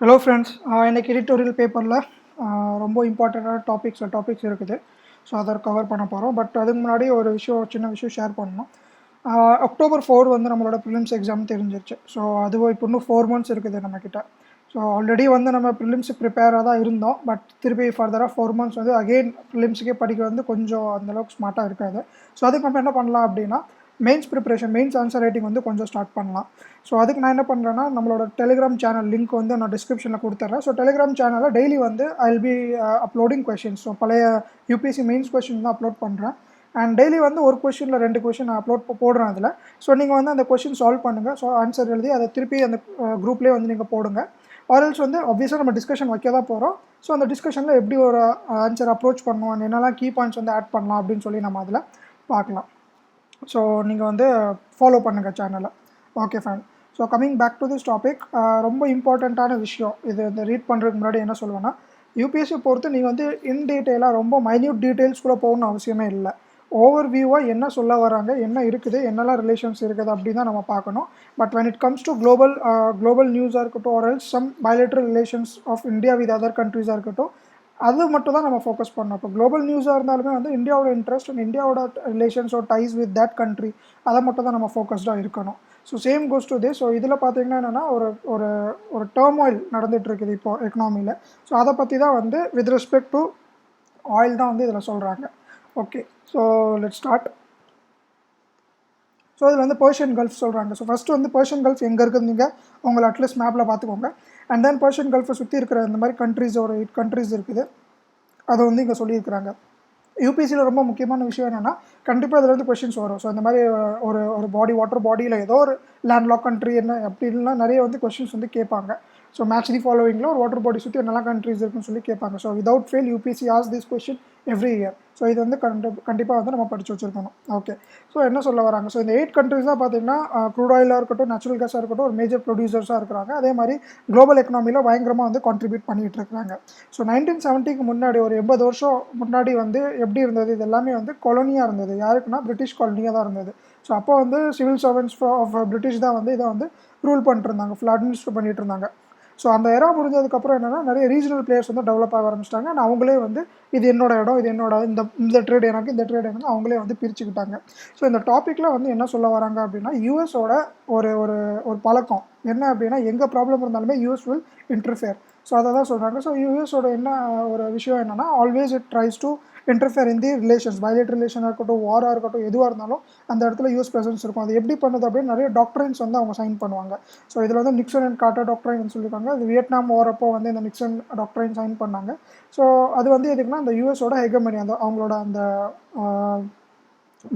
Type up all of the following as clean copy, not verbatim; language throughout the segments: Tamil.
ஹலோ ஃப்ரெண்ட்ஸ், எனக்கு எடிட்டோரியல் பேப்பரில் ரொம்ப இம்பார்ட்டண்ட்டான டாபிக்ஸ் இருக்குது. ஸோ அதை கவர் பண்ண போகிறோம். பட் அதுக்கு முன்னாடி ஒரு சின்ன விஷயம் ஷேர் பண்ணணும். அக்டோபர் 4 வந்து நம்மளோட ப்ரிலிம்ஸ் எக்ஸாம் தெரிஞ்சிருச்சு. ஸோ அதுவும் இப்போ இன்னும் 4 months இருக்குது நம்மக்கிட்ட. ஸோ ஆல்ரெடி வந்து நம்ம ப்ரிலிம்ஸுக்கு ப்ரிப்பேராக தான் இருந்தோம். பட் திருப்பி ஃபர்தராக 4 months வந்து அகெயின் ப்ரிலிம்ஸுக்கே படிக்க வந்து கொஞ்சம் அந்தளவுக்கு ஸ்மார்ட்டாக இருக்காது. ஸோ அதுக்கு நம்ம என்ன பண்ணலாம் அப்படின்னா, mains preparation, mains answer writing வந்து கொஞ்சம் ஸ்டார்ட் பண்ணலாம். ஸோ அதுக்கு நான் என்ன பண்ணுறேன்னா, நம்மளோட டெலிகிராம் சேனல் லிங்க் வந்து நான் டிஸ்கிரிப்ஷனில் கொடுத்துட்றேன். ஸோ டெலிகிராம் சேனலில் டெய்லி வந்து I will be uploading questions. So பழைய யூபிஎஸ்சி மெயின்ஸ் கொஷின் தான் அப்லோட் பண்ணுறேன். அண்ட் டெய்லி வந்து ஒரு கொஷினில் 2 கொஷின் நான் போடுறேன் அதில். ஸோ நீங்கள் வந்து அந்த கொஷின் சால்வ் பண்ணுங்கள். ஸோ ஆன்சர் எழுதி அதை திருப்பி அந்த குரூப்லேயே வந்து நீங்கள் போடுங்க. ஆர்எல்ஸ் வந்து ஆப்வியஸாக நம்ம டிஸ்கஷன் வைக்க தான் போகிறோம். ஸோ அந்த டிஸ்கஷனில் எப்படி ஒரு ஆன்சர் அப்ரோச் பண்ணுவோம், என்னெல்லாம் கீ பாயிண்ட்ஸ் வந்து ஆட் பண்ணலாம் அப்படின்னு சொல்லி நம்ம அதில் பார்க்கலாம். ஸோ நீங்கள் வந்து ஃபாலோ பண்ணுங்கள் சேனலை. Okay fine. So coming back to this topic, ரொம்ப இம்பார்ட்டண்ட்டான விஷயம் இது. இந்த ரீட் பண்ணுறதுக்கு முன்னாடி என்ன சொல்லுவேன்னா, யூபிஎஸ்சி பொறுத்து நீங்கள் வந்து இன் டீட்டெயிலாக ரொம்ப மைன்யூட் டீட்டெயில்ஸ்குள்ளே போகணும்னு அவசியமே இல்லை. ஓவர் வியூவாக என்ன சொல்ல வராங்க, என்ன இருக்குது, என்னெல்லாம் ரிலேஷன்ஸ் இருக்குது அப்படின்னு தான் நம்ம பார்க்கணும். But when it comes to global நியூஸாக இருக்கட்டும், or else some bilateral relations of India with other கண்ட்ரீஸாக இருக்கட்டும், அது மட்டும் தான் நம்ம ஃபோக்கஸ் பண்ணோம். இப்போ குளோபல் நியூஸாக இருந்தாலுமே வந்து இந்தியாவோட இன்ட்ரெஸ்ட் அண்ட் இந்தியாவோட relations R dies with that country, அதை மட்டும் தான் நம்ம ஃபோக்கஸ்டாக இருக்கணும். So same goes to this. So இதில் பார்த்தீங்கன்னா என்னென்னா, ஒரு ஒரு ஒரு டர்மாயில் நடந்துகிட்டு இருக்குது இப்போ எக்கனாமியில். ஸோ அதை பற்றி தான் வந்து வித் ரெஸ்பெக்ட் டு ஆயில் தான் வந்து இதில் சொல்கிறாங்க. Okay, so let's start. So இதில் வந்து பர்ஷியன் கல்ஃப் சொல்கிறாங்க. ஸோ ஃபஸ்ட்டு வந்து பர்ஷியன் கல்ஃப் எங்கே இருக்குது நீங்கள் உங்களை அட்லீஸ்ட் மேப்பில் பார்த்துக்கோங்க. அண்ட் தென் பர்ஷியன் கல்ஃபை சுற்றி இருக்கிற இந்த மாதிரி கண்ட்ரிஸ் ஒரு 8 countries இருக்குது. அதை வந்து இங்கே சொல்லியிருக்கிறாங்க. யூபிஎஸ்சியில் ரொம்ப முக்கியமான விஷயம் என்னென்னா, கண்டிப்பாக இதில் வந்து கொஷின்ஸ் வரும். ஸோ இந்த மாதிரி ஒரு ஒரு வாட்டர் பாடியில் ஏதோ ஒரு லேண்ட்லாக் கண்ட்ரி என்ன அப்படின்னா நிறைய வந்து கொஷின்ஸ் வந்து கேட்பாங்க. ஸோ மேட்ச் தி ஃபாலோவிங்கில் ஒரு வாட்டர் பாடி சுற்றி என்னெல்லாம் கண்ட்ரிஸ் இருக்குன்னு சொல்லி கேட்பாங்க. So without fail UPSC as this question every year. So இது வந்து கண்டிப்பாக வந்து நம்ம படித்து வச்சுருக்கணும். ஓகே, ஸோ என்ன சொல்ல வராங்க? ஸோ இந்த 8 countries தான் பார்த்தீங்கன்னா க்ரூட் ஆயிலாக இருக்கட்டும், நேச்சுரல் கேஸாக இருக்கட்டும், ஒரு மேஜர் ப்ரொடியூசர்ஸாக இருக்கிறாங்க. அதே மாதிரி குளோபல் எக்கனாமியில் பயங்கரமாக வந்து கான்ட்ரிபியூட் பண்ணிகிட்டு இருக்கிறாங்க. ஸோ 1970க்கு முன்னாடி ஒரு 80 வருஷம் முன்னாடி வந்து எப்படி இருந்தது? இது எல்லாமே வந்து கொலோனியாக இருந்தது. யாருக்குன்னா பிரிட்டிஷ் காலனியாக தான் இருந்தது. ஸோ அப்போ வந்து சிவில் சர்வன்ட்ஸ் ஆஃப் பிரிட்டிஷ் தான் வந்து இதை வந்து ரூல் பண்ணிட்டு இருந்தாங்க, ஃபுல் அட்மினிஸ்ட்ரேட் பண்ணிட்டு இருந்தாங்க. ஸோ அந்த எரா முடிஞ்சதுக்கப்புறம் என்னென்னா, நிறைய ரீஜனல் பிளேயர்ஸ் வந்து டெவலப் ஆக ஆரம்பிச்சிட்டாங்க. அண்ட் அவங்களே வந்து இது என்னோட இடம், இது என்னோட இந்த ட்ரேட் எனக்கு, இந்த ட்ரேட் எனக்கு, அவங்களே வந்து பிரிச்சுக்கிட்டாங்க. ஸோ இந்த டாப்பிக்கில் வந்து என்ன சொல்ல வராங்க அப்படின்னா, யூஎஸோட ஒரு ஒரு ஒரு பழக்கம் என்ன அப்படின்னா, எங்கே ப்ராப்ளம் இருந்தாலுமே யூஎஸ் வில் இன்டர்ஃபியர். ஸோ அதை தான் சொல்கிறாங்க. ஸோ யூஎஸோட என்ன ஒரு விஷயம் என்னென்னா, always it tries to interfere in the relations, bilateral ரிலேஷனாக இருக்கட்டும், வாராக இருக்கட்டும், எதுவாக இருந்தாலும் அந்த இடத்துல யூஎஸ் ப்ரெசன்ஸ் இருக்கும். அது எப்படி பண்ணுது அப்படின்னு நிறைய டாக்டரைன்ஸ் வந்து அவங்க சைன் பண்ணுவாங்க. ஸோ இதில் வந்து நிக்சன் அண்ட் கார்ட்டர் டாக்டரைன் சொல்லியிருக்காங்க. அது வியட்நாம் வார் அப்போ வந்து இந்த நிக்சன் டாக்டரைன் சைன் பண்ணாங்க. ஸோ அது வந்து எதுக்குன்னா, அந்த யூஎஸோட ஹெகமனி, அந்த அவங்களோட அந்த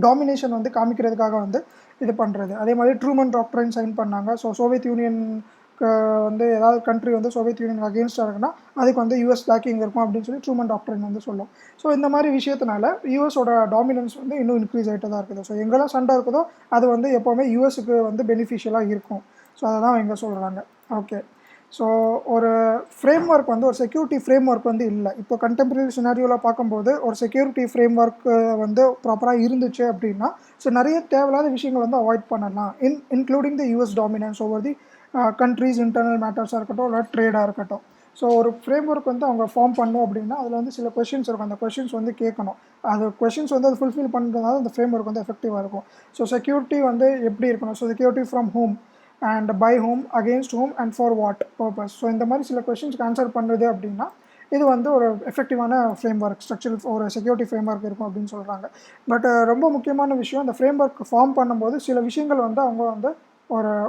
டாமினேஷன் வந்து காமிக்கிறதுக்காக வந்து இது பண்ணுறது. அதே மாதிரி ட்ரூமன் டாக்டரைன் சைன் பண்ணாங்க. ஸோ சோவியத் யூனியன் வந்து ஏதாவது கண்ட்ரி வந்து சோவியத் யூனியன் அகேன்ஸ்டாக இருக்குன்னா அதுக்கு வந்து யூஎஸ் பேக்கிங் இருக்கும் அப்படின்னு சொல்லி ட்ரூமன் டாக்டரின் வந்து சொல்லும். ஸோ இந்த மாதிரி விஷயத்தினால யூஎஸோட டாமினன்ஸ் வந்து இன்னும் இன்க்ரீஸ் ஆகிட்டு தான் இருக்குது. ஸோ எங்கெல்லாம் சண்டை இருக்குதோ அது வந்து எப்போவுமே யூஎஸ்க்கு வந்து பெனிஃபிஷியலாக இருக்கும். ஸோ அதை தான் இங்கே சொல்கிறாங்க. ஓகே, ஸோ ஒரு ஃப்ரேம் ஒர்க் வந்து ஒரு செக்யூரிட்டி ஃப்ரேம் ஒர்க் வந்து இல்லை. இப்போ கண்டெம்பரரி சினாரியோவில் பார்க்கும்போது ஒரு செக்யூரிட்டி ஃப்ரேம் ஒர்க் வந்து ப்ராப்பராக இருந்துச்சு அப்படின்னா, ஸோ நிறைய தேவையில்லாத விஷயங்கள் வந்து அவாய்ட் பண்ணலாம். Including the US dominance over the countries internal மேட்டர்ஸாக இருக்கட்டும், இல்லை ட்ரேடாக இருக்கட்டும். ஸோ ஒரு ஃப்ரேம் ஒர்க் வந்து அவங்க ஃபார்ம் பண்ணோம் அப்படின்னா அதில் வந்து சில கொஷின்ஸ் இருக்கும். அந்த கொஷின்ஸ் வந்து கேட்கணும். அது கொஷின்ஸ் வந்து அது ஃபுல்ஃபில் பண்ணுறதுனால அந்த ஃப்ரேம் ஒர்க் வந்து எஃபெக்டிவாக இருக்கும். ஸோ செக்யூரிட்டி வந்து எப்படி இருக்கணும்? So security from home and by home, against home and for what purpose? So இந்த மாதிரி சில கொஷின்ஸ்க்கு ஆன்சர் பண்ணுறது அப்படின்னா இது வந்து ஒரு எஃபெக்டிவான ஃப்ரேம் ஒர்க், ஸ்ட்ரக்சரல் ஒரு செக்யூரிட்டி ஃப்ரேம் ஒர்க் இருக்கும் அப்படின்னு சொல்கிறாங்க. பட் ரொம்ப முக்கியமான விஷயம், அந்த ஃப்ரேம் ஒர்க் ஃபார்ம் பண்ணும்போது சில விஷயங்கள் வந்து அவங்க வந்து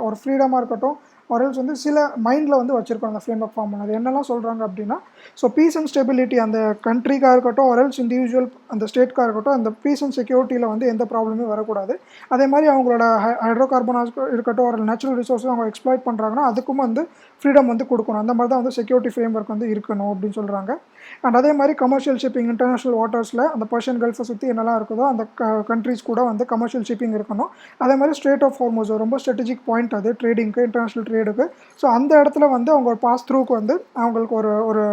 ஒரு ஃப்ரீடமாக இருக்கட்டும், ஆர்எல்ஸ் வந்து சில மைண்டில் வந்து வச்சுருக்கோம் அந்த ஃப்ரேம் ஒர்க் ஃபார்ம் பண்ணது. என்னெல்லாம் சொல்கிறாங்க அப்படின்னா, ஸோ பீஸ் அண்ட் ஸ்டெபிலிட்டி அந்த கண்ட்ரிக்காக இருக்கட்டும், ஆர்எல்ஸ் இண்டிவிஜுவல் அந்த ஸ்டேட்காக இருக்கட்டும், அந்த பீஸ் அண்ட் செக்யூரிட்டியில் வந்து எந்த ப்ராப்ளமே வரக்கூடாது. அதே மாதிரி அவங்களோட ஹைட்ரோ கார்பனாக இருக்கட்டும், ஒரு நேச்சுரல் ரிசோர்ஸஸ் அவங்க எக்ஸ்ப்ளாய்ட் பண்ணுறாங்கன்னா அதுக்கும் வந்து ஃப்ரீடம் வந்து கொடுக்கணும். அந்த மாதிரி தான் வந்து செக்யூரிட்டி ஃப்ரேம் ஒர்க் வந்து இருக்கணும் அப்படின்னு சொல்கிறாங்க. அண்ட் அதே மாதிரி கமர்ஷியல் ஷிப்பிங், இன்டர்நேஷனல் வாட்டர்ஸில் அந்த பர்ஷியன் கல்ஃபை சுற்றி என்னெல்லாம் இருக்குதோ அந்த கண்ட்ரிஸ் கூட வந்து கமர்ஷியல் ஷிப்பிங் இருக்கணும். அதே மாதிரி ஸ்ட்ரெய்ட் ஆஃப் ஹார்முஸ் ரொம்ப ஸ்ட்ராட்டஜிக் பாயிண்ட், அது ட்ரேடிங்க்கு, இன்டர்நேஷனல் ட்ரேடுக்கு. ஸோ அந்த இடத்துல வந்து அவங்க ஒரு பாஸ் த்ரூக்கு வந்து அவங்களுக்கு ஒரு ஒரு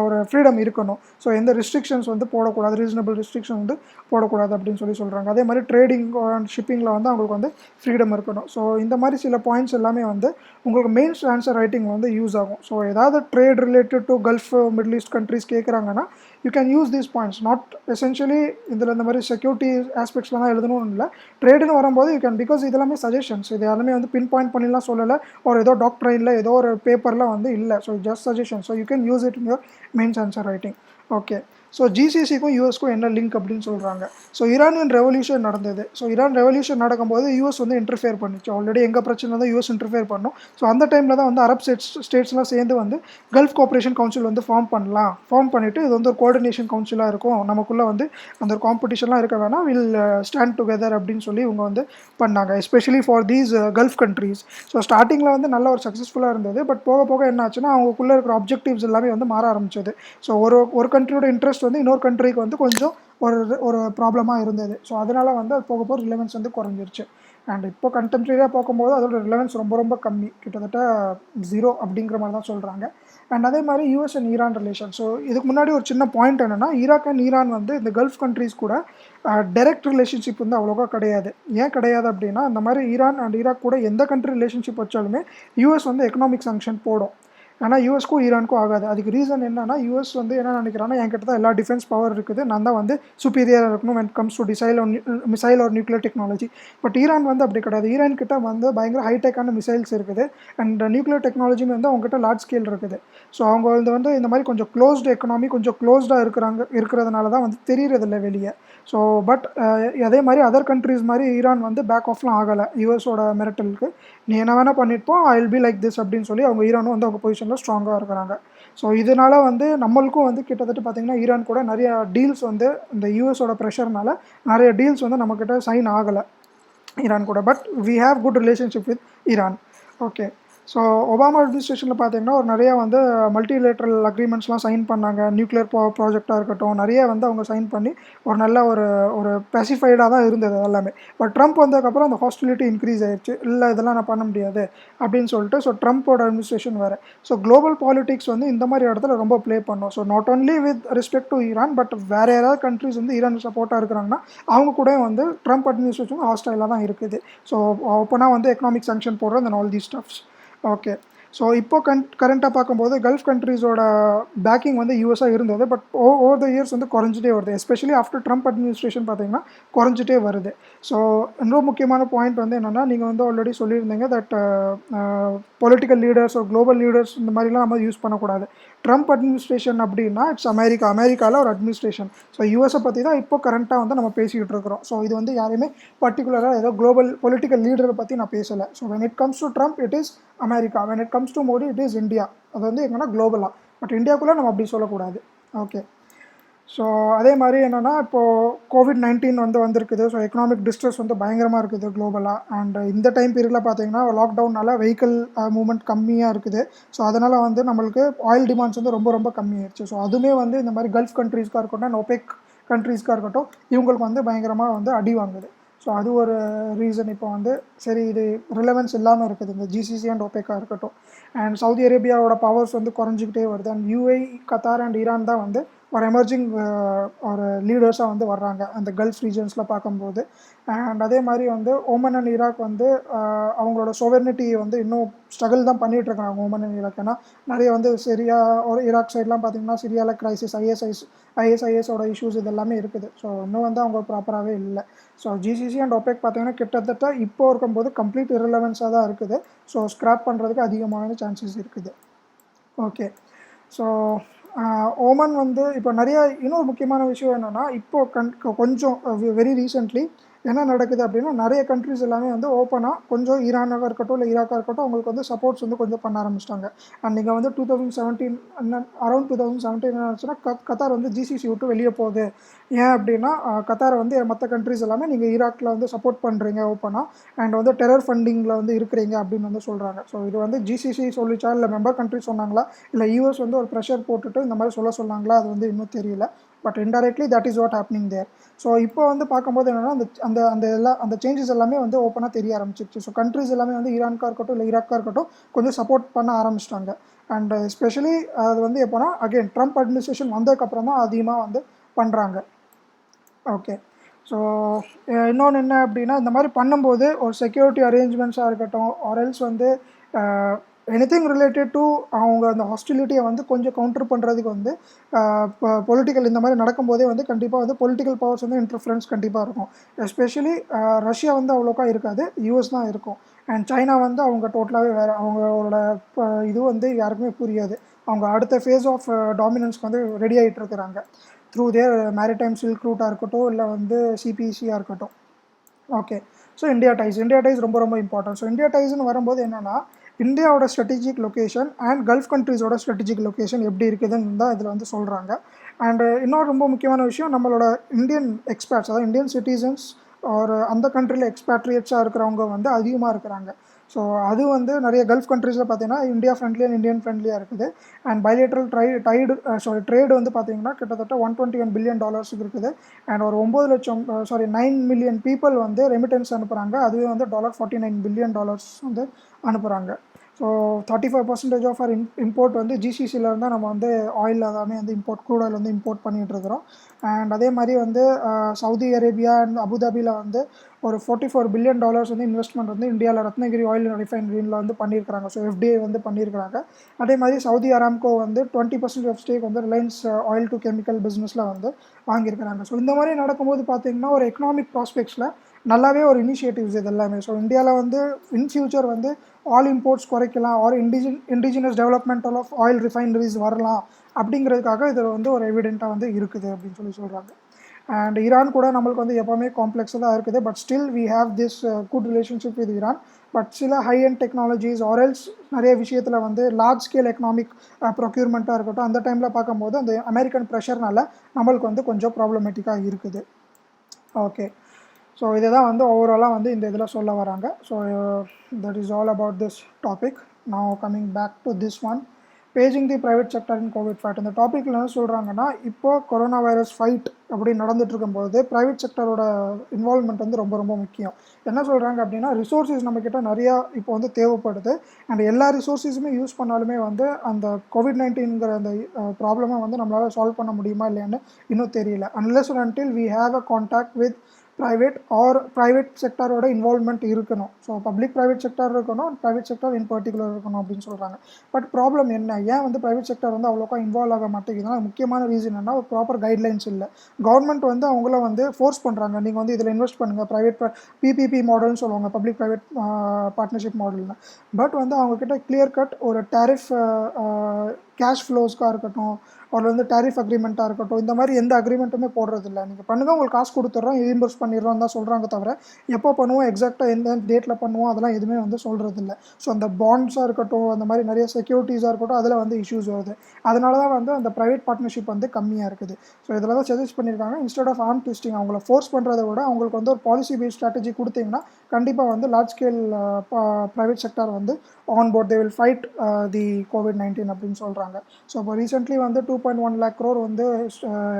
ஒரு ஃப்ரீடம் இருக்கணும். ஸோ எந்த ரெஸ்ட்ரிக்ஷன்ஸ் வந்து போடக்கூடாது, ரீசனபிள் ரெஸ்ட்ரிக்ஷன் வந்து போடக்கூடாது அப்படின்னு சொல்கிறாங்க. அதே மாதிரி ட்ரேடிங் அண்ட் ஷிப்பிங்கில் வந்து அவங்களுக்கு வந்து ஃப்ரீடம் இருக்கணும். ஸோ இந்த மாதிரி சில பாயிண்ட்ஸ் எல்லாமே வந்து உங்களுக்கு மெயின்ஸ் ஆன்சர் ரைட்டிங் வந்து யூஸ் ஆகும். ஸோ ஏதாவது trade related to gulf middle east countries கேட்குறாங்கன்னா you can use these points. Not essentially இதில் இந்த மாதிரி செக்யூரிட்டி ஆஸ்பெக்ட்ஸ்லாம் தான் எழுதணும்னு இல்லை. ட்ரேடுன்னு வரும்போது யூ கேன், பிகாஸ் இது எல்லாமே சஜஷன்ஸ், இது எல்லாமே வந்து பின் பாயிண்ட் பண்ணிலாம் சொல்லலை, ஒரு ஏதோ டாக்டரைனில் ஏதோ ஒரு பேப்பரில் வந்து இல்லை. So just suggestion. So you can use it in your mains answer writing. Okay. So ஜிசிசிக்கும் யூஎஸ்க்கும் என்ன லிங்க் அப்படின்னு சொல்கிறாங்க. ஸோ ஈரானியன் ரெவல்யூஷன் நடந்தது. ஸோ ஈரான் ரெவல்யூஷன் நடக்கும்போது யூஎஸ் வந்து இன்டர்ஃபியர் பண்ணிச்சு. ஆல்ரெடி எங்கள் பிரச்சனை தான் யூஎஸ் இன்டர்ஃபியர் பண்ணோம். ஸோ அந்த டைமில் தான் வந்து அரப் ஸ்டேட்ஸ்லாம் சேர்ந்து வந்து கல்ஃப் கோஆப்ரேஷன் கவுன்சில் வந்து ஃபார்ம் பண்ணிவிட்டு இது வந்து ஒரு கோஆர்டினேஷன் கவுன்சிலாக இருக்கும், நமக்குள்ளே வந்து அந்த ஒரு காம்படிஷன்லாம் இருக்க வேணாம், வில் ஸ்டாண்ட் டுகெதர் அப்படின்னு சொல்லி இவங்க வந்து பண்ணாங்க, especially for these gulf countries. So ஸ்டார்டிங்கில் வந்து நல்ல ஒரு சக்ஸஸ்ஃபுல்லாக இருந்தது. பட் போக போக என்ன ஆச்சுன்னா அவங்களுக்குள்ளே இருக்கிற ஆப்ஜெக்டிவ்ஸ் எல்லாமே வந்து மாற ஆரம்பிச்சது. ஸோ ஒரு கண்ட்ரியோட இன்ட்ரெஸ்ட் வந்து இன்னொரு கண்ட்ரிக்கு வந்து கொஞ்சம் ஒரு ப்ராப்ளமாக இருந்தது. ஸோ அதனால் வந்து அது போக போக ரிலவன்ஸ் வந்து குறைஞ்சிருச்சு. அண்ட் இப்போ கண்டெம்ப்ரரியாக பார்க்கும்போது அதோட ரிலவன்ஸ் ரொம்ப ரொம்ப கம்மி, கிட்டத்தட்ட 0 அப்படிங்கிற மாதிரி தான் சொல்கிறாங்க. அண்ட் அதே மாதிரி US and Iran relation. So இதுக்கு முன்னாடி ஒரு சின்ன பாயிண்ட் என்னென்னா, ஈராக் அண்ட் ஈரான் வந்து இந்த கல்ஃப் கண்ட்ரீஸ் கூட டைரக்ட் ரிலேஷன்ஷிப் வந்து அவ்வளோவா கிடையாது. ஏன் கிடையாது அப்படின்னா, இந்த மாதிரி ஈரான் அண்ட் ஈராக் கூட எந்த கண்ட்ரி ரிலேஷன்ஷிப் வச்சாலுமே யூஎஸ் வந்து எக்கனாமிக் சாங்ஷன் போடும். ஆனால் யூஎஸ்க்கும் ஈரானுக்கும் ஆகாது. அதுக்கு ரீசன் என்னன்னா, யூஎஸ் வந்து என்ன நினைக்கிறான்னா, என்கிட்ட தான் எல்லா டிஃபென்ஸ் பவர் இருக்குது, நான் தான் வந்து சுப்பீரியராக இருக்கணும் when it comes to missile or nuclear technology. But Iran வந்து அப்படி கிடையாது. ஈரான் கிட்ட வந்து பயங்கர ஹைடெக்கான மிசைல்ஸ் இருக்குது அண்ட் நியூக்ளியர் டெக்னாலஜியும் வந்து அவங்ககிட்ட லார்ஜ் ஸ்கேல் இருக்குது. ஸோ அவங்க வந்து இந்த மாதிரி கொஞ்சம் க்ளோஸ்டு எக்கனாமி, கொஞ்சம் க்ளோஸ்டாக இருக்கிறதுனால தான் வந்து தெரியறதில்ல வெளியே. ஸோ பட் அதே மாதிரி அதர் கண்ட்ரீஸ் மாதிரி ஈரான் வந்து பேக் ஆஃப்லாம் ஆகலை யூஎஸோட மிரட்டலுக்கு. நீ என்ன வேணால் பண்ணியிருப்போம், I will be like this அப்படின்னு சொல்லி அவங்க ஈரானும் வந்து அவங்க பொசிஷனில் ஸ்ட்ராங்காக இருக்கிறாங்க. ஸோ இதனால் வந்து நம்மளுக்கும் வந்து கிட்டத்தட்ட பார்த்திங்கன்னா ஈரான் கூட நிறைய டீல்ஸ் வந்து இந்த யூஎஸோட ப்ரெஷர்னால நிறைய டீல்ஸ் வந்து நம்மக்கிட்ட சைன் ஆகலை ஈரான் கூட. But we have good relationship with Iran. Okay. So Obama அட்மினிஸ்ட்ரேஷனில் பார்த்தீங்கன்னா ஒரு நிறையா வந்து மல்டிலேட்ரல் அக்ரிமெண்ட்ஸ்லாம் சைன் பண்ணாங்க. நியூக்ளியர் ப்ராஜெக்டாக இருக்கட்டும், நிறைய வந்து அவங்க சைன் பண்ணி ஒரு நல்ல ஒரு பெசிஃபைடாக தான் இருந்தது எல்லாமே. பட் ட்ரம்ப் வந்ததுக்கப்புறம் அந்த ஹாஸ்டிலிட்டி இன்க்ரீஸ் ஆயிடுச்சு. இல்லை இதெல்லாம் நான் பண்ண முடியாது அப்படின்னு சொல்லிட்டு. ஸோ ட்ரம்ப்போட அட்மினிஸ்ட்ரேஷன் வேறு. ஸோ குளோபல் பாலிட்டிக்ஸ் வந்து இந்த மாதிரி இடத்துல ரொம்ப ப்ளே பண்ணும். So not only with respect to Iran, but வேறு யாராவது கண்ட்ரிஸ் வந்து ஈரான் சப்போர்ட்டாக இருக்கிறாங்கன்னா அவங்க கூட வந்து ட்ரம்ப் அட்மினிஸ்ட்ரேஷன் ஹாஸ்டைலாக தான் இருக்குது. ஸோ ஓப்பனாக வந்து எக்கனாமிக் சாங்ஷன் போடுறது and all the stuffs. Okay. So இப்போ கரண்ட்டாக பார்க்கும்போது கல்ஃப் கண்ட்ரீஸோட பேக்கிங் வந்து யூஎஸ்ஸாக இருந்தது. பட் ஓவர் த இயர்ஸ் வந்து குறைஞ்சிட்டே வருது. எஸ்பெஷலி ஆஃப்டர் ட்ரம்ப் அட்மினிஸ்ட்ரேஷன் பார்த்தீங்கன்னா குறைஞ்சிட்டே வருது. ஸோ இன்னொரு முக்கியமான பாயிண்ட் வந்து என்னென்னா, நீங்கள் வந்து ஆல்ரெடி சொல்லியிருந்தீங்க தட் பொலிட்டிக்கல் லீடர்ஸ் ஒரு குளோபல் லீடர்ஸ் இந்த மாதிரிலாம் நம்ம யூஸ் பண்ணக்கூடாது. ட்ரம்ப் அட்மினிஸ்ட்ரேஷன் அப்படின்னா இட்ஸ் அமெரிக்காவில் ஒரு அட்மினிஸ்ட்ரேஷன். ஸோ யூஎஸை பற்றி தான் இப்போ கரண்ட்டாக வந்து நம்ம பேசிக்கிட்டு இருக்கிறோம். ஸோ இது வந்து யாரையுமே பர்டிகுலராக ஏதோ குளோபல் பொலிட்டிக்கல் லீடரை பற்றி நான் பேசலை. So when it comes to Trump it is America, when it comes to Modi it is India. அது வந்து எங்கன்னா குளோபலாக. பட் இந்தியாவுக்குள்ளே நம்ம அப்படி சொல்லக்கூடாது. ஓகே. ஸோ அதே மாதிரி என்னென்னா, இப்போது COVID-19 வந்து வந்திருக்குது. ஸோ எக்கனாமிக் டிஸ்ட்ரெஸ் வந்து பயங்கரமாக இருக்குது குளோபலாக. அண்ட் இந்த டைம் பீரியடில் பார்த்தீங்கன்னா லாக்டவுனால் வெஹிக்கிள் மூவ்மெண்ட் கம்மியாக இருக்குது. ஸோ அதனால் வந்து நம்மளுக்கு ஆயில் டிமாண்ட்ஸ் வந்து ரொம்ப ரொம்ப கம்மியாயிடுச்சு. ஸோ அதுவுமே வந்து இந்த மாதிரி கல்ஃப் கண்ட்ரீஸ்க்காக இருக்கட்டும் அண்ட் ஒபெக் கண்ட்ரீஸ்க்காக இருக்கட்டும் இவங்களுக்கு வந்து பயங்கரமாக வந்து அடி வாங்குது. ஸோ அது ஒரு ரீசன். இப்போ வந்து சரி இது ரிலவன்ஸ் இல்லாமல் இருக்குது இந்த ஜிசிசி அண்ட் ஒபெக்காக இருக்கட்டும். அண்ட் சவுதி அரேபியாவோட பவர்ஸ் வந்து குறைஞ்சிக்கிட்டே வருது. And UAE, Qatar and Iran தான் வந்து ஒரு எமர்ஜிங் ஒரு லீடர்ஸாக வந்து வர்றாங்க அந்த கல்ஃப் ரீஜன்ஸில் பார்க்கும்போது. அண்ட் அதே மாதிரி வந்து ஓமன் அண்ட் ஈராக் வந்து அவங்களோட சோவர்னிட்டியை வந்து இன்னும் ஸ்ட்ரகிள் தான் பண்ணிகிட்ருக்காங்க ஓமன் அண்ட் ஈராக். ஏன்னா நிறைய வந்து சிரியா ஒரு ஈராக் சைட்லாம் பார்த்திங்கன்னா சிரியாவில் கிரைசிஸ், ஐஎஸ்ஐஎஸோட இஷ்யூஸ் இது எல்லாமே இருக்குது. ஸோ இன்னும் வந்து அவங்க ப்ராப்பராகவே இல்லை. ஸோ ஜிசிசி அண்ட் ஒபெக் பார்த்திங்கன்னா கிட்டத்தட்ட இப்போ இருக்கும்போது கம்ப்ளீட் இரலவன்ஸாக தான் இருக்குது. ஸோ ஸ்க்ராப் பண்ணுறதுக்கு அதிகமான சான்சஸ் இருக்குது. ஓகே. ஸோ ஓமன் வந்து இப்போ நிறையா இன்னொரு முக்கியமான விஷயம் என்னென்னா, இப்போது கொஞ்சம் வெரி ரீசெண்ட்லி என்ன நடக்குது அப்படின்னா, நிறைய கண்ட்ரிஸ் எல்லாமே வந்து ஓப்பனாக கொஞ்சம் ஈரானாக இருக்கட்டும் இல்லை ஈராக்காக இருக்கட்டும் அவங்களுக்கு வந்து சப்போர்ட்ஸ் வந்து கொஞ்சம் பண்ண ஆரம்பிச்சிட்டாங்க. அண்ட் நீங்கள் வந்து 2017 அரௌண்ட் 2017 என்ன ஆச்சுன்னா கத்தார் வந்து ஜிசிசி விட்டு வெளியே போகுது. ஏன் அப்படின்னா கத்தாரை வந்து மற்ற கண்ட்ரிஸ் எல்லாமே நீங்கள் ஈராக்கில் வந்து சப்போர்ட் பண்ணுறீங்க ஓப்பனாக அண்ட் வந்து டெரர் ஃபண்டிங்கில் வந்து இருக்கிறீங்க அப்படின்னு வந்து சொல்கிறாங்க. ஸோ இது வந்து ஜிசிசி சொல்லிச்சா இல்லை மெம்பர் கண்ட்ரிஸ் சொன்னாங்களா இல்லை யூஎஸ் வந்து ஒரு ப்ரெஷர் போட்டுட்டு இந்த மாதிரி சொன்னாங்களா அது வந்து இன்னும் தெரியல. But indirectly that is what happening there. So இப்போ வந்து பார்க்கும்போது என்னென்னா அந்த அந்த அந்த அந்த சேஞ்சஸ் எல்லாமே வந்து ஓப்பனாக தெரிய ஆரம்பிச்சிருச்சு. ஸோ கண்ட்ரிஸ் எல்லாமே வந்து ஈரான்காக இருக்கட்டும் இல்லை ஈராக்காக இருக்கட்டும் கொஞ்சம் சப்போர்ட் பண்ண ஆரம்பிச்சிட்டாங்க. அண்ட் எஸ்பெஷலி அது வந்து எப்போனா அகெயின் ட்ரம்ப் அட்மினிஸ்ட்ரேஷன் வந்ததுக்கப்புறம் தான் அதிகமாக வந்து பண்ணுறாங்க. ஓகே. ஸோ இன்னொன்று என்ன அப்படின்னா இந்த மாதிரி பண்ணும்போது ஒரு செக்யூரிட்டி அரேஞ்ச்மெண்ட்ஸாக இருக்கட்டும் ஆர்எல்ஸ் வந்து எனிதிங் ரிலேட்டட் டு அவங்க அந்த ஹாஸ்டிலிட்டியை வந்து கொஞ்சம் கவுண்டர் பண்ணுறதுக்கு வந்து பொலிட்டிக்கல் இந்த மாதிரி நடக்கும்போதே வந்து கண்டிப்பாக வந்து பொலிட்டிக்கல் பவர்ஸ் வந்து இன்டர்ஃபரன்ஸ் கண்டிப்பாக இருக்கும். எஸ்பெஷலி ரஷ்யா வந்து அவ்வளோக்கா இருக்காது, யூஎஸ் தான் இருக்கும். அண்ட் சைனா வந்து அவங்க டோட்டலாகவே வேறு, அவங்களோட இது வந்து யாருக்குமே புரியாது. அவங்க அடுத்த ஃபேஸ் ஆஃப் டாமினன்ஸ்க்கு வந்து ரெடி ஆகிட்டு இருக்கிறாங்க த்ரூ தேர் மேரிடைம் சில்க் ரூட்டாக இருக்கட்டும் இல்லை வந்து சிபிசியாக இருக்கட்டும். ஓகே. ஸோ இந்தியா டைஸ் ரொம்ப ரொம்ப இம்பார்ட்டன்ட். ஸோ இந்தியா டைஸ்னு வரும்போது என்னென்னா இந்தியாவோட ஸ்ட்ராட்டஜிக் லொக்கேஷன் அண்ட் கல்ஃப் கண்ட்ரீஸோட ஸ்ட்ராட்டஜிக் லொக்கேஷன் எப்படி இருக்குதுன்னு தான் இதில் வந்து சொல்கிறாங்க. அண்டு இன்னொரு ரொம்ப முக்கியமான விஷயம், நம்மளோட இந்தியன் எக்ஸ்பேர்ட்ஸ் அதாவது இந்தியன் சிட்டிசன்ஸ் ஒரு அந்த கண்ட்ரியில் எக்ஸ்பேட்ரியேட்ஸாக இருக்கிறவங்க வந்து அதிகமாக இருக்கிறாங்க. ஸோ அது வந்து நிறைய கல்ஃப் கண்ட்ரீஸில் பார்த்தீங்கன்னா இந்தியா ஃப்ரெண்ட்லி அண்ட் இந்தியன் ஃப்ரெண்ட்லியாக இருக்குது. அண்ட் பைலேட்ரல் ட்ரேடு வந்து பார்த்தீங்கன்னா கிட்டத்தட்ட $121 பில்லியன் இருக்குது. அண்ட் ஒரு 9 மில்லியன் பீப்புள் வந்து ரெமிட்டன்ஸ் அனுப்புகிறாங்க. அதுவே வந்து $49 பில்லியன் வந்து அனுப்புகிறாங்க. ஸோ 35% ஆஃப் ஆர் இம்போர்ட் வந்து ஜிசிசியில் இருந்தால் நம்ம வந்து ஆயில் எல்லாமே வந்து க்ரூட் ஆயில் வந்து இம்போர்ட் பண்ணிகிட்டு இருக்கிறோம். அண்ட் அதே மாதிரி வந்து சவுதி அரேபியா அண்ட் அபுதாபியில் வந்து ஒரு $44 பில்லியன் வந்து இன்வெஸ்ட்மெண்ட் வந்து இந்தியாவில் ரத்னகிரி ஆயில் ரிஃபைனரியில் வந்து பண்ணியிருக்கிறாங்க. ஸோ எஃப்டிஐ வந்து பண்ணியிருக்கிறாங்க. அதே மாதிரி சவுதி அராம்கோ வந்து 20% ஆஃப் ஸ்டேக் வந்து ரிலையன்ஸ் ஆயில் டு கெமிக்கல் பிஸ்னஸில் வந்து வாங்கியிருக்கிறாங்க. ஸோ இந்த மாதிரி நடக்கும்போது பார்த்திங்கன்னா ஒரு எக்கனாமிக் ப்ராஸ்பெக்ட்ஸில் நல்லாவே ஒரு இனிஷியேட்டிவ்ஸ் இது எல்லாமே. ஸோ இந்தியாவில் வந்து இன் ஃபியூச்சர் வந்து ஆல் இம்போர்ட்ஸ் குறைக்கலாம், or indigenous developmental of oil refineries வரலாம் அப்படிங்கிறதுக்காக இதில் வந்து ஒரு எவிடெண்ட்டாக வந்து இருக்குது அப்படின்னு சொல்கிறாங்க. அண்ட் ஈரான் கூட நம்மளுக்கு வந்து எப்போவுமே காம்ப்ளெக்ஸாக தான் இருக்குது. But still we have this good relationship with Iran. But சில ஹை அண்ட் டெக்னாலஜிஸ் ஆர்எல்ஸ் நிறைய விஷயத்தில் வந்து லார்ஜ் ஸ்கேல் எக்கனாமிக் ப்ரொக்யூர்மெண்ட்டாக இருக்கட்டும் அந்த டைமில் பார்க்கும்போது அந்த அமெரிக்கன் ப்ரெஷர்னால நம்மளுக்கு வந்து கொஞ்சம் ப்ராப்ளமேட்டிக்காக இருக்குது. ஓகே. ஸோ இதை தான் வந்து ஓவராலாக வந்து இந்த இதில் சொல்ல வராங்க. So that is all about this topic. Now coming back to this one, paging the private sector in COVID fight. இந்த டாப்பிக்கில் என்ன சொல்கிறாங்கன்னா இப்போது கொரோனா வைரஸ் ஃபைட் அப்படி நடந்துட்டு இருக்கும்போது ப்ரைவேட் செக்டரோட இன்வால்வ்மெண்ட் வந்து ரொம்ப ரொம்ப முக்கியம். என்ன சொல்கிறாங்க அப்படின்னா ரிசோர்ஸஸ் நம்மக்கிட்ட நிறையா இப்போ வந்து தேவைப்படுது. அண்ட் எல்லா ரிசோர்ஸஸுமே யூஸ் பண்ணாலுமே வந்து அந்த COVID-19ங்கிற அந்த ப்ராப்ளமை வந்து நம்மளால் சால்வ் பண்ண முடியுமா இல்லையான்னு இன்னும் தெரியல. Unless and until we have a contact with private செக்டரோட இன்வால்வ்மெண்ட் இருக்கணும். ஸோ பப்ளிக் ப்ரைவேட் செக்டர் இருக்கணும், ப்ரைவேட் செக்டர் இன் பர்டிகுலர் இருக்கணும் அப்படின்னு சொல்கிறாங்க. பட் ப்ராப்ளம் என்ன, ஏன் வந்து ப்ரைவேட் செக்டர் வந்து அவ்வளோக்கா இன்வால்வ் ஆக மாட்டேங்குதுன்னா முக்கியமான ரீசன் என்ன, ஒரு ப்ராப்பர் கைட்லைன்ஸ் இல்லை. கவர்மெண்ட் வந்து அவங்கள வந்து ஃபோர்ஸ் பண்ணுறாங்க, நீங்கள் வந்து இதில் இன்வெஸ்ட் பண்ணுங்கள், பிபிபி மாடல்னு சொல்லுவாங்க, பப்ளிக் ப்ரைவேட் பார்ட்னர்ஷிப் மாடல்னு. பட் வந்து அவங்கக்கிட்ட கிளியர் கட் ஒரு டேரிஃப் கேஷ் ஃப்ளோஸ்க்காக இருக்கட்டும், அதில் வந்து டேரிஃப் அக்ரிமெண்ட்டாக இருக்கட்டும், இந்த மாதிரி எந்த அக்ரிமெண்ட்டுமே போடுறதில்ல. நீங்கள் பண்ணுங்கள், உங்களுக்கு காசு கொடுத்துட்றோம், ரீஇம்பர்ஸ் பண்ணிடுறோம் தான் சொல்கிறாங்க தவிர எப்போ பண்ணுவோம், எக்ஸாக்டாக எந்த டேட்டில் பண்ணுவோம் அதெல்லாம் எதுவுமே வந்து சொல்கிறதில்ல. ஸோ அந்த பாண்ட்ஸாக இருக்கட்டும், அந்த மாதிரி நிறைய செக்யூரிட்டிஸாக இருக்கட்டும், அதில் வந்து இஷ்யூஸ் வருது. அதனால தான் வந்து அந்த ப்ரைவேட் பார்ட்னர்ஷிப் வந்து கம்மியாக இருக்குது. ஸோ இதில் தான் சஜஸ்ட் பண்ணியிருக்காங்க, இன்ஸ்டெட் ஆஃப் ஆர்ம் ட்விஸ்டிங் அவங்கள ஃபோர்ஸ் பண்ணுறதை விட அவங்களுக்கு வந்து ஒரு பாலிசி பேஸ்ட் ஸ்ட்ராட்டஜி கொடுத்தீங்கன்னா கண்டிப்பாக வந்து லார்ஜ் ஸ்கேல் ப்ரைவேட் செக்டார் வந்து on board they will fight the COVID-19 அப்படின்னு சொல்கிறாங்க. ஸோ இப்போ ரீசென்ட்லி வந்து 2.1 lakh crore வந்து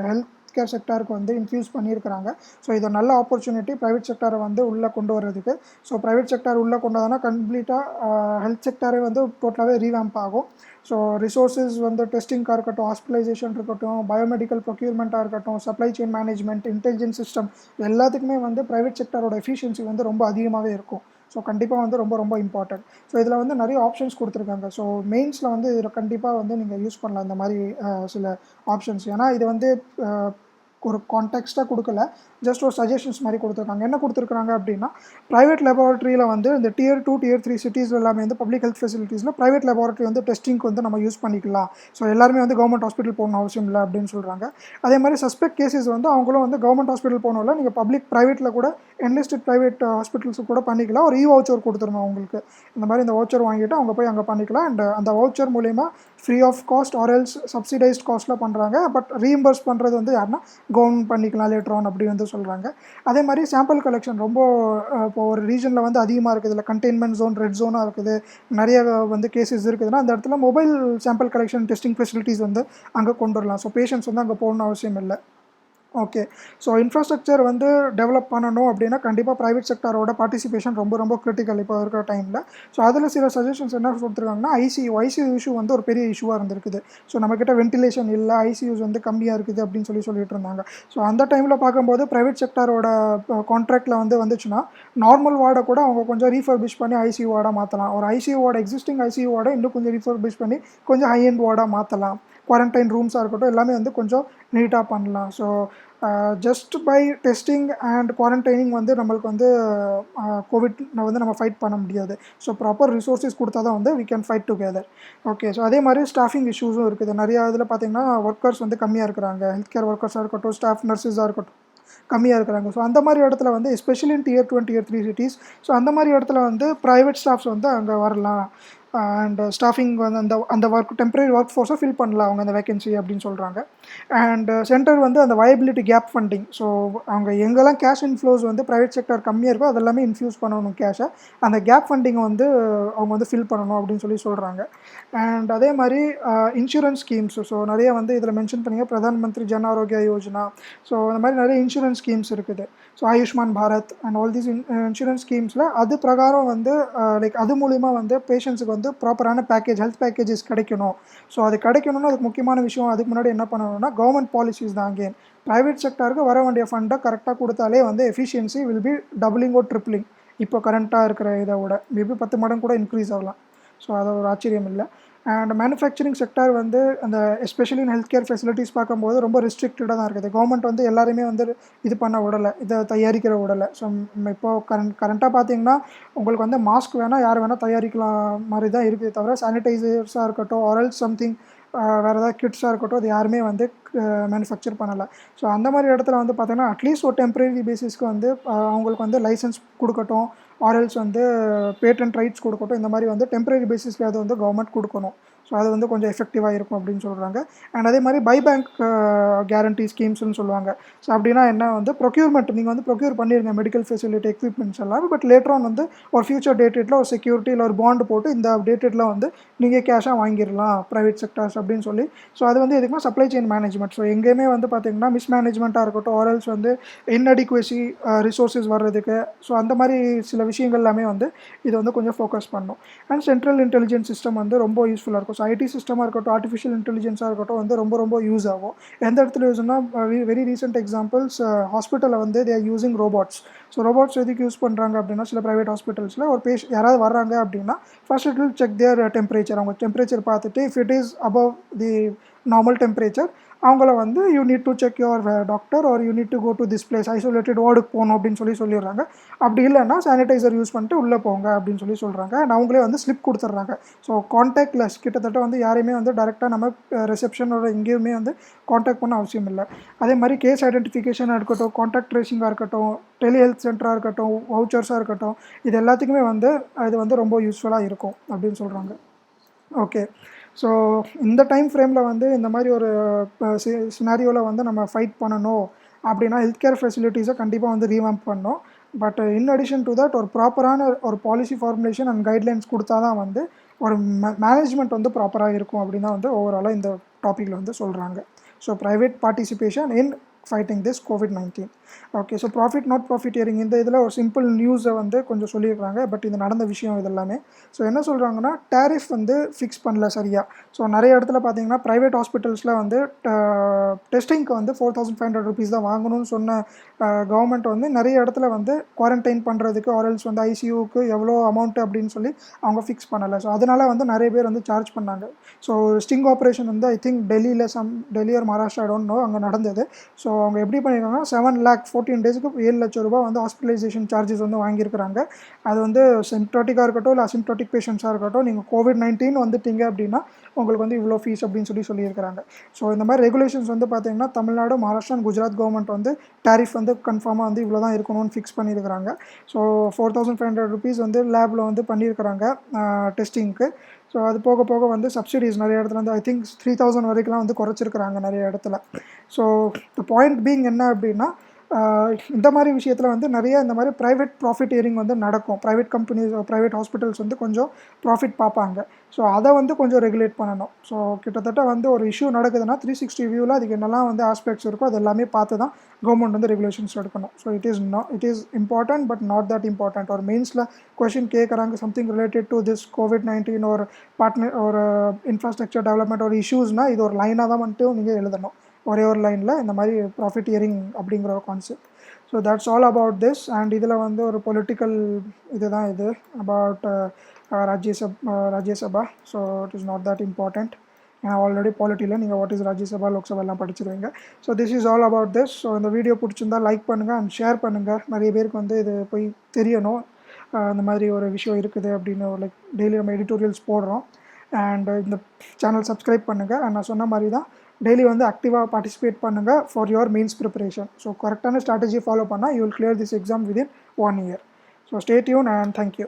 ஹெல்த் கேர் செக்டாருக்கு வந்து இன்ஃப்யூஸ் பண்ணியிருக்கிறாங்க. ஸோ இது நல்ல ஆப்பர்ச்சுனிட்டி ப்ரைவேட் செக்டாரை வந்து உள்ளே கொண்டு வர்றதுக்கு. ஸோ ப்ரைவேட் செக்டார் உள்ளே கொண்டு வந்தோன்னா கம்ப்ளீட்டாக ஹெல்த் செக்டாரே வந்து டோட்டலாகவே ரீவேம்ப் ஆகும். ஸோ ரிசோர்ஸஸ் வந்து டெஸ்டிங்காக இருக்கட்டும், ஹாஸ்பிட்டலைசேஷன் இருக்கட்டும், பயோமெடிக்கல் ப்ரொக்யூர்மெண்ட்டாக இருக்கட்டும், supply chain management, intelligence system எல்லாத்துக்குமே வந்து ப்ரைவேட் செக்டாரோட எஃபிஷியன்சி வந்து ரொம்ப அதிகமாகவே இருக்கும். ஸோ கண்டிப்பாக வந்து ரொம்ப ரொம்ப இம்பார்ட்டன்ட். ஸோ இதில் வந்து நிறைய ஆப்ஷன்ஸ் கொடுத்துருக்காங்க. ஸோ மெயின்ஸில் வந்து இதில் கண்டிப்பாக வந்து நீங்கள் யூஸ் பண்ணலாம் இந்த மாதிரி சில ஆப்ஷன்ஸ். ஏன்னா இது வந்து ஒரு கான்டெக்ஸ்ட்டாக கொடுக்கல, ஜஸ்ட் ஒரு சஜஷன்ஸ் மாதிரி கொடுத்துருக்காங்க. என்ன கொடுத்துருக்காங்க அப்படின்னா ப்ரைவேட் லெபார்ட்ரியில் வந்து இந்த Tier 2 Tier 3 சிட்டிஸில் எல்லாமே வந்து பப்ளிக் ஹெல்த் ஃபெசிலிட்டிஸில் ப்ரைவேட் லெபார்ட்ரி வந்து டெஸ்டிங்க்கு வந்து நம்ம யூஸ் பண்ணிக்கலாம். ஸோ எல்லாருமே வந்து கவர்மெண்ட் ஹாஸ்பிட்டல் போகணும் அவசியம் இல்லை அப்படின்னு சொல்கிறாங்க. அதே மாதிரி சஸ்பெக்ட் கேசஸ் வந்து அவங்களும் வந்து கவர்மெண்ட் ஹாஸ்பிட்டல் போகணும்ல, நீங்கள் பப்ளிக் ப்ரைவேட்டில் கூட என்லிஸ்டட் ப்ரைவேட் ஹாஸ்பிட்டல்ஸுக்கு கூட பண்ணிக்கலாம். ஒரு வவுச்சர் கொடுத்துருணும் அவங்களுக்கு. இந்த மாதிரி இந்த வவுச்சர் வாங்கிட்டு அவங்க போய் அங்கே பண்ணிக்கலாம். அண்ட் அந்த வவுச்சர் மூலயமா ஃப்ரீ ஆஃப் காஸ்ட் ஆர்எல்ஸ் சப்சிடைஸ்ட் காஸ்ட்டில் பண்ணுறாங்க. பட் ரீஇம்பர்ஸ் பண்ணுறது வந்து யாருன்னா கவர்மெண்ட் பண்ணிக்கலாம் லேட்டர் ஆன் அப்படி வந்து சொல்கிறாங்க. அதே மாதிரி சாம்பிள் கலெக்ஷன் ரொம்ப இப்போ ஒரு ரீஜனில் வந்து அதிகமாக இருக்குது, இல்லை கண்டெய்ன்மெண்ட் ஜோன், ரெட் ஜோனாக இருக்குது, நிறைய வந்து கேசஸ் இருக்குதுன்னா அந்த இடத்துல mobile sample collection testing facilities வந்து அங்கே கொண்டு வரலாம். ஸோ பேஷண்ட்ஸ் வந்து அங்கே போகணுன்னு அவசியம் இல்லை. ஓகே. ஸோ இன்ஃப்ராஸ்ட்ரக்சர் வந்து டெவலப் பண்ணணும் அப்படின்னா கண்டிப்பாக ப்ரைவேட் செக்டாரோட பார்ட்டிசிபேஷன் ரொம்ப ரொம்ப கிரிட்டிக்கல் இப்போ இருக்கிற டைமில். ஸோ அதில் சில சஜஷன்ஸ் என்ன கொடுத்துருக்காங்கன்னா, ஐசியூ இஷ்யூ வந்து ஒரு பெரிய இஷ்யூவாக இருந்திருக்குது. ஸோ நம்மக்கிட்ட வென்டிலேஷன் இல்லை, ஐசியூஸ் வந்து கம்மியாக இருக்குது அப்படின்னு சொல்லிட்டு இருந்தாங்க. ஸோ அந்த டைமில் பார்க்கும்போது ப்ரைவேட் செக்டாரோட கான்ட்ராக்டில் வந்துச்சுன்னா நார்மல் வார்டை கூட அவங்க கொஞ்சம் ரீஃபர்பிஷ் பண்ணி ஐசியூ வார்டாக மாற்றலாம். ஒரு ஐசியூ வார்டு எக்ஸிஸ்டிங் ஐசியூ வார்டை இன்னும் கொஞ்சம் ரீஃபர்பிஷ் பண்ணி கொஞ்சம் ஹை எண்ட் வார்டாக மாற்றலாம். குவாரண்டைன் ரூம்ஸாக இருக்கட்டும் எல்லாமே வந்து கொஞ்சம் நீட்டாக பண்ணலாம். So just by testing and quarantining வந்து நம்மளுக்கு வந்து கோவிட் வந்து நம்ம ஃபைட் பண்ண முடியாது. ஸோ ப்ராப்பர் ரிசோர்ஸஸ் கொடுத்தா தான் வந்து we can fight together. Okay. So அதே மாதிரி ஸ்டாஃபிங் இஷ்யூஸும் இருக்குது. நிறையா இதில் பார்த்திங்கன்னா ஒர்க்கர்ஸ் வந்து கம்மியாக இருக்கிறாங்க. ஹெல்த் கேர் ஒர்க்கர்ஸாக இருக்கட்டும், ஸ்டாஃப் நர்ஸஸாக இருக்கட்டும் கம்மியாக இருக்கிறாங்க. ஸோ அந்த மாதிரி இடத்துல வந்து especially in Tier 2 and Tier 3 cities. So அந்த மாதிரி இடத்துல வந்து ப்ரைவேட் ஸ்டாஃப்ஸ் வந்து அங்கே வரலாம். அண்ட் ஸ்டாஃபிங் வந்து அந்த அந்த டெம்பரரி ஒர்க் ஃபோர்ஸை ஃபில் பண்ணலாம் அவங்க அந்த வேகன்சி அப்படின்னு சொல்கிறாங்க. அண்ட் சென்டர் வந்து அந்த வயபிலிட்டி கேப் ஃபண்டிங். ஸோ அவங்க எங்கெல்லாம் கேஷ் இன்ஃப்ளோஸ் வந்து ப்ரைவேட் செக்டர் கம்மியாக இருக்கோ அதெல்லாமே இன்ஃப்யூஸ் பண்ணணும் கேஷை. அந்த கேப் ஃபண்டிங்கை வந்து அவங்க வந்து ஃபில் பண்ணணும் அப்படின்னு சொல்கிறாங்க. அண்ட் அதே மாதிரி இன்சூரன்ஸ் ஸ்கீம்ஸ். ஸோ நிறைய வந்து இதில் மென்ஷன் பண்ணிங்க பிரதான் மந்திரி ஜன் ஆரோக்கிய யோஜனா. ஸோ அந்த மாதிரி நிறைய இன்சூரன்ஸ் ஸ்கீம்ஸ் இருக்குது. So Ayushman Bharat and all these insurance ஸ்கீம்ஸில் அது பிரகாரம் வந்து லைக் அது மூலிமா வந்து பேஷண்ட்ஸுக்கு வந்து ப்ராப்பரான பேக்கேஜ் ஹெல்த் பேக்கேஜஸ் கிடைக்கணும். ஸோ அது கிடைக்கணும்னு அதுக்கு முக்கியமான விஷயம் அதுக்கு முன்னாடி என்ன பண்ணணும்னா கவர்மெண்ட் பாலிசிஸ் தான். அகேன் ப்ரைவேட் செக்டருக்கு வர வேண்டிய ஃபண்டை கரெக்டாக கொடுத்தாலே வந்து efficiency will be doubling or tripling. இப்போ கரண்ட்டாக இருக்கிற இதை விட மேபி 10 மடங்கு கூட இன்க்ரீஸ் ஆகலாம். ஸோ அது ஒரு ஆச்சரியம் இல்லை. அண்ட் மேனுஃபேக்சரிங் செக்டார் வந்து அந்த especially in health care facilities பார்க்கும்போது ரொம்ப ரெஸ்ட்ரிக்டடாக தான் இருக்குது. கவர்மெண்ட் வந்து எல்லாருமே வந்து இது பண்ண விடலை, இதை தயாரிக்கிற விடலை. ஸோ இப்போது கரண்ட்டாக பார்த்தீங்கன்னா உங்களுக்கு வந்து மாஸ்க் வேணால் யார் வேணால் தயாரிக்கலாம் மாதிரி தான் இருக்குது தவிர சானிடைசர்ஸாக இருக்கட்டும் ஆரல் சம்திங் வேறு ஏதாவது கிட்ஸாக இருக்கட்டும் அது யாருமே வந்து மேனுஃபேக்சர் பண்ணலை. ஸோ அந்த மாதிரி இடத்துல வந்து பார்த்தீங்கன்னா அட்லீஸ்ட் ஒரு டெம்பரரி பேசிஸ்க்கு வந்து அவங்களுக்கு வந்து லைசன்ஸ் கொடுக்கட்டும் ஆர்எல்ஸ் வந்து பேட்டன்ட் ரைட்ஸ் கொடுக்கட்டும். இந்த மாதிரி வந்து டெம்பரரி பேசிஸ்க்கு அது வந்து கவர்மெண்ட் கொடுக்கணும். ஸோ அது வந்து கொஞ்சம் எஃபெக்டிவாக இருக்கும் அப்படின்னு சொல்கிறாங்க. அண்ட் அதே மாதிரி பை பேங்க் கேரண்டி ஸ்கீம்ஸ்னு சொல்லுவாங்க. ஸோ அப்படின்னா என்ன வந்து ப்ரொக்யூர்மெண்ட் நீங்கள் வந்து ப்ரொக்யூர் பண்ணிடுங்க மெடிக்கல் ஃபெசிலிட்டி எக்யூப்மெண்ட்ஸ் எல்லாம். பட் லேட்டர் ஆன் வந்து ஒரு ஃபியூச்சர் டேட்டில் ஒரு செக்யூரிட்டி இல்லை ஒரு பாண்டு போட்டு இந்த டேட்டில் வந்து நீங்கள் கேஷாக வாங்கிடலாம் ப்ரைவேட் செக்டர்ஸ் அப்படின்னு சொல்லி. ஸோ அது வந்து எதுக்குன்னா சப்ளை செயின் மேனேஜ்மெண்ட். ஸோ எங்கேயுமே வந்து பார்த்திங்கன்னா மிஸ்மேனேஜ்மெண்ட்டாக இருக்கட்டும் ஆர்எல்ஸ் வந்து இன்அடிக்வசி ரிசோர்ஸஸ் வர்றதுக்கு. ஸோ அந்த மாதிரி சில விஷயங்கள் எல்லாமே வந்து இது வந்து கொஞ்சம் ஃபோக்கஸ் பண்ணணும். அண்ட் சென்ட்ரல் இன்டெலிஜென்ஸ் சிஸ்டம் வந்து ரொம்ப யூஸ்ஃபுல்லாக இருக்கும். ஸோ ஐடி சிஸ்டமாக இருக்கட்டும் ஆர்டிஃபிஷியல் இன்டெலிஜென்ஸாக இருக்கட்டும் வந்து ரொம்ப ரொம்ப யூஸ் ஆகும். எந்த இடத்துல யூஸ்னா வெரி ரீசெண்ட் எக்ஸாம்பிள்ஸ் ஹாஸ்பிட்டலில் வந்து they are using robots. So robots எதுக்கு யூஸ் பண்ணுறாங்க அப்படின்னா சில ப்ரைவேட் ஹாஸ்பிட்டல்ஸில் ஒரு யாராவது வர்றாங்க அப்படின்னா first it will check their temperature. அவங்க டெம்பரேச்சர் பார்த்துட்டு if it is above the normal temperature அவங்கள வந்து you need to check your doctor or you need to go to this place isolated வார்டுக்கு போகணும் அப்படின்னு சொல்லிடுறாங்க. அப்படி இல்லைன்னா சானிடைசர் யூஸ் பண்ணிட்டு உள்ளே போங்க அப்படின்னு சொல்கிறாங்க. அண்ட் அவங்களே வந்து ஸ்லிப் கொடுத்துட்றாங்க. ஸோ கான்டாக்ட்லெஸ் கிட்டத்தட்ட வந்து யாரையுமே வந்து டேரெக்டாக நம்ம ரிசப்ஷனோட எங்கேயுமே வந்து கான்டாக்ட் பண்ண அவசியம் இல்லை. அதே மாதிரி கேஸ் ஐடென்டிஃபிகேஷனாக இருக்கட்டும் கான்டாக்ட் ட்ரேசிங்காக இருக்கட்டும் டெலிஹெல்த் சென்டராக இருக்கட்டும் வவுச்சர்ஸாக இருக்கட்டும் இது எல்லாத்துக்குமே வந்து இது வந்து ரொம்ப யூஸ்ஃபுல்லாக இருக்கும் அப்படின்னு சொல்கிறாங்க. ஓகே. ஸோ இந்த டைம் ஃப்ரேமில் வந்து இந்த மாதிரி ஒரு சினாரியோவில் வந்து நம்ம ஃபைட் பண்ணணும் அப்படின்னா ஹெல்த் கேர் ஃபெசிலிட்டிஸை கண்டிப்பாக வந்து ரீவாம்ப் பண்ணணும். But in addition to that ஒரு ப்ராப்பரான ஒரு பாலிசி ஃபார்முலேஷன் அண்ட் கைட்லைன்ஸ் கொடுத்தா தான் வந்து ஒரு மேனேஜ்மெண்ட் வந்து ப்ராப்பராக இருக்கும் அப்படின்னு தான் வந்து ஓவராலாக இந்த டாப்பிக்கில் வந்து சொல்கிறாங்க. So private participation in fighting this COVID-19. Okay. So profit not profiteering இந்த இதில் ஒரு சிம்பிள் நியூஸை வந்து கொஞ்சம் சொல்லியிருக்காங்க. பட் இது நடந்த விஷயம் இதெல்லாமே. ஸோ என்ன சொல்கிறாங்கன்னா டேரிஃப் வந்து ஃபிக்ஸ் பண்ணல சரியாக. ஸோ நிறைய இடத்துல பார்த்தீங்கன்னா ப்ரைவேட் ஹாஸ்பிட்டல்ஸில் வந்து டெஸ்டிங்க்கு வந்து 4,500 rupees தான் வாங்கணும்னு சொன்ன கவர்மெண்ட் வந்து நிறைய இடத்துல வந்து குவாரண்டைன் பண்ணுறதுக்கு ஆர்எல்ஸ் வந்து ஐசியூக்கு எவ்வளோ அமௌண்ட் அப்படின்னு சொல்லி அவங்க ஃபிக்ஸ் பண்ணலை. ஸோ அதனால் வந்து நிறைய பேர் வந்து சார்ஜ் பண்ணாங்க. ஸோ ஸ்டிங் ஆப்ரேஷன் வந்து I think Delhi or Maharashtra don't know அங்கே நடந்தது. ஸோ அவங்க எப்படி பண்ணியிருக்காங்கன்னா 7 lakh 14 daysக்கு 7 லட்சம் ரூபாய் வந்து ஹாஸ்பிட்டலைசேஷன் சார்ஜஸ் வந்து வாங்கியிருக்கிறாங்க. அது வந்து சிம்ப்டாட்டிக்காக இருக்கட்டும் இல்லை அசிம்ப்டாட்டிக் பேஷண்ட்ஸாக இருக்கட்டும் நீங்கள் COVID-19 வந்துட்டீங்க அப்படின்னா உங்களுக்கு வந்து இவ்வளோ ஃபீஸ் அப்படின்னு சொல்லியிருக்கிறாங்க. ஸோ இந்த மாதிரி ரெகுலேஷன்ஸ் வந்து பார்த்தீங்கன்னா தமிழ்நாடு மகாராஷ்டிரா அண்ட் குஜராத் கவர்மெண்ட் வந்து டேரிஃப் வந்து கன்ஃபார்மாக வந்து இவ்வளோ தான் இருக்கணும்னு ஃபிக்ஸ் பண்ணியிருக்கிறாங்க. ஸோ 4,500 rupees வந்து லேபில் வந்து பண்ணியிருக்கிறாங்க டெஸ்டிங்க்கு. ஸோ அது போக போக வந்து சப்சிடிஸ் நிறைய இடத்துல வந்து ஐ திங்க் 3,000 வரைக்கும்லாம் வந்து குறைச்சிருக்கிறாங்க நிறைய இடத்துல. ஸோ த பாயிண்ட் பீங் என்ன அப்படின்னா இந்த மாதிரி விஷயத்தில் வந்து நிறைய இந்த மாதிரி ப்ரைவேட் ப்ராஃபிட்டேரிங் வந்து நடக்கும். ப்ரைவேட் கம்பெனிஸ் ப்ரைவேட் ஹாஸ்பிட்டல்ஸ் வந்து கொஞ்சம் ப்ராஃபிட் பார்ப்பாங்க. ஸோ அதை வந்து கொஞ்சம் ரெகுலேட் பண்ணணும். ஸோ கிட்டத்தட்ட வந்து ஒரு இஷ்யூ நடக்குதுன்னா 360 வியூவில் அதுக்கு என்னெல்லாம் வந்து ஆஸ்பெக்ட்ஸ் இருக்கோ அது எல்லாமே பார்த்து தான் கவர்மெண்ட் வந்து ரெகுலேஷன்ஸ் எடுக்கணும். So it is important but not that important. ஒரு மெயின்ஸில் கொஷின் கேட்குறாங்க something related to this COVID-19 ஒரு ஒரு இன்ஃப்ராஸ்ட்ரக்சர் டெவலப்மெண்ட் ஒரு இஷ்யூஸ்னால் இது ஒரு லைனாக தான் வந்துட்டு நீங்கள் எழுதணும். ஒரே ஒரு லைனில் இந்த மாதிரி ப்ராஃபிட்டியரிங் அப்படிங்கிற ஒரு concept. So that's all about this. And இதில் வந்து ஒரு பொலிட்டிக்கல் இதுதான் இது about Rajya Sabha. So it is not that important. ஏன்னா ஆல்ரெடி பாலிட்டியில் நீங்கள் வாட் இஸ் ராஜ்யசபா லோக்சபா எல்லாம் படிச்சிருவீங்க. So this is all about this. So இந்த வீடியோ பிடிச்சிருந்தா லைக் பண்ணுங்கள் அண்ட் ஷேர் பண்ணுங்கள். நிறைய பேருக்கு வந்து இது போய் தெரியணும் இந்த மாதிரி ஒரு விஷயம் இருக்குது அப்படின்னு. லைக் டெய்லி நம்ம எடிட்டோரியல்ஸ் போடுறோம். அண்ட் இந்த சேனல் சப்ஸ்கிரைப் பண்ணுங்கள். அண்ட் நான் சொன்ன மாதிரி தான் டெய்லி வந்து ஆக்டிவாக பார்ட்டிசிபேட் பண்ணுங்கள் for your mains preparation. So கரெக்டான ஸ்ட்ராட்டஜி ஃபாலோ பண்ணால் you will clear this exam within 1 year. So stay tune and thank you.